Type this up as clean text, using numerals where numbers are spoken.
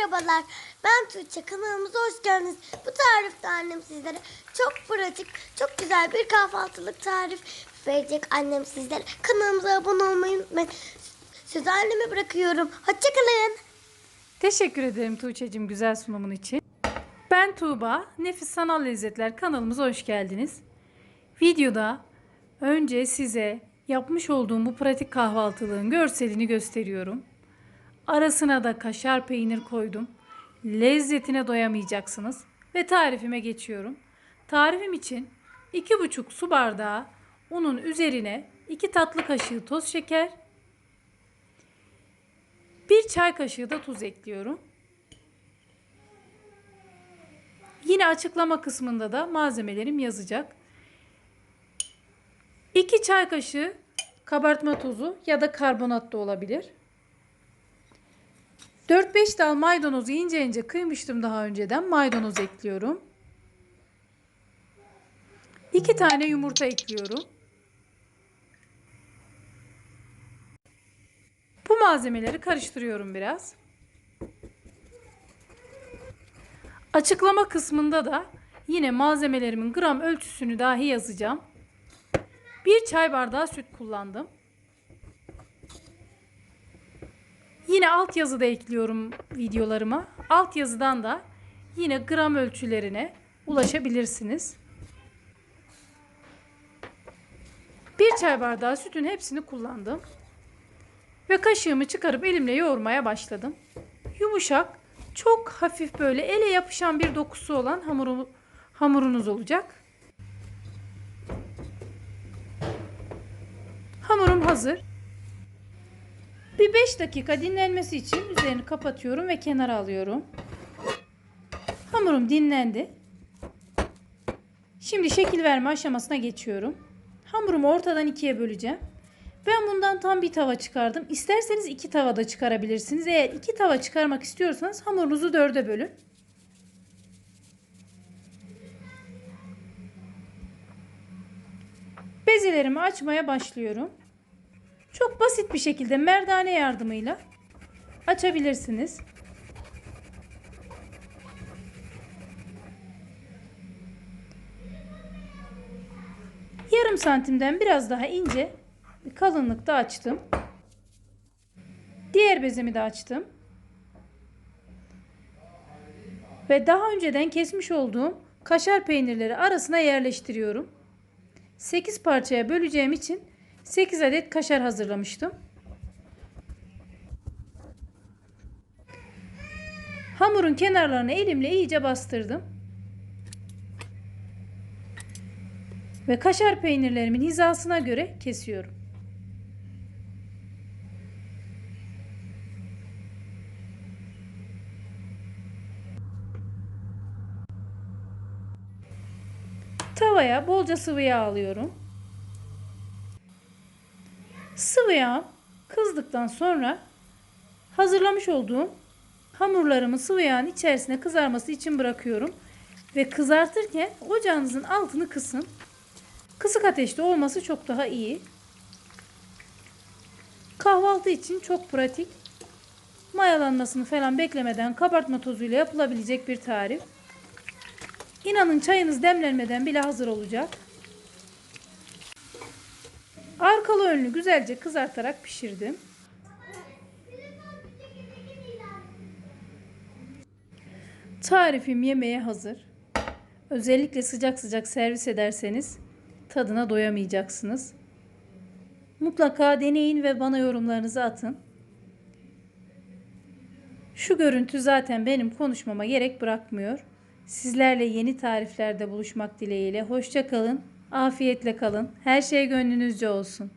Merhabalar, ben Tuğçe. Kanalımıza hoş geldiniz. Bu tarifte annem sizlere çok pratik, çok güzel bir kahvaltılık tarif verecek annem sizlere. Kanalımıza abone olmayı unutmayın. Sözü anneme bırakıyorum. Hoşçakalın. Teşekkür ederim Tuğçe'cim güzel sunumun için. Ben Tuğba, Nefis Sanal Lezzetler kanalımıza hoş geldiniz. Videoda önce size yapmış olduğum bu pratik kahvaltılığın görselini gösteriyorum. Arasına da kaşar peynir koydum. Lezzetine doyamayacaksınız. Ve tarifime geçiyorum. Tarifim için 2,5 su bardağı unun üzerine 2 tatlı kaşığı toz şeker, 1 çay kaşığı da tuz ekliyorum. Yine açıklama kısmında da malzemelerim yazacak. 2 çay kaşığı kabartma tozu ya da karbonat da olabilir. 4-5 dal maydanozu ince ince kıymıştım daha önceden. Maydanoz ekliyorum. 2 tane yumurta ekliyorum. Bu malzemeleri karıştırıyorum biraz. Açıklama kısmında da yine malzemelerimin gram ölçüsünü dahi yazacağım. 1 çay bardağı süt kullandım. Yine altyazı da ekliyorum videolarıma. Altyazıdan da yine gram ölçülerine ulaşabilirsiniz. 1 çay bardağı sütün hepsini kullandım. Ve kaşığımı çıkarıp elimle yoğurmaya başladım. Yumuşak, çok hafif böyle ele yapışan bir dokusu olan hamurunuz olacak. Hamurum hazır. Bir 5 dakika dinlenmesi için üzerini kapatıyorum ve kenara alıyorum. Hamurum dinlendi. Şimdi şekil verme aşamasına geçiyorum. Hamurumu ortadan ikiye böleceğim. Ben bundan tam bir tava çıkardım. İsterseniz 2 tava da çıkarabilirsiniz. Eğer 2 tava çıkarmak istiyorsanız hamurunuzu 4'e bölün. Bezelerimi açmaya başlıyorum. Çok basit bir şekilde merdane yardımıyla açabilirsiniz. Yarım santimden biraz daha ince bir kalınlıkta açtım. Diğer bezemi de açtım. Ve daha önceden kesmiş olduğum kaşar peynirleri arasına yerleştiriyorum. 8 parçaya böleceğim için 8 adet kaşar hazırlamıştım. Hamurun kenarlarını elimle iyice bastırdım. Ve kaşar peynirlerimin hizasına göre kesiyorum. Tavaya bolca sıvı yağ alıyorum. Sıvı yağ kızdıktan sonra hazırlamış olduğum hamurlarımı sıvı yağın içerisine kızarması için bırakıyorum. Ve kızartırken ocağınızın altını kısın. Kısık ateşte olması çok daha iyi. Kahvaltı için çok pratik. Mayalanmasını falan beklemeden kabartma tozuyla yapılabilecek bir tarif. İnanın çayınız demlenmeden bile hazır olacak. Arkalı önlü güzelce kızartarak pişirdim. Tarifim yemeğe hazır. Özellikle sıcak sıcak servis ederseniz tadına doyamayacaksınız. Mutlaka deneyin ve bana yorumlarınızı atın. Şu görüntü zaten benim konuşmama gerek bırakmıyor. Sizlerle yeni tariflerde buluşmak dileğiyle. Hoşça kalın, afiyetle kalın. Her şey gönlünüzce olsun.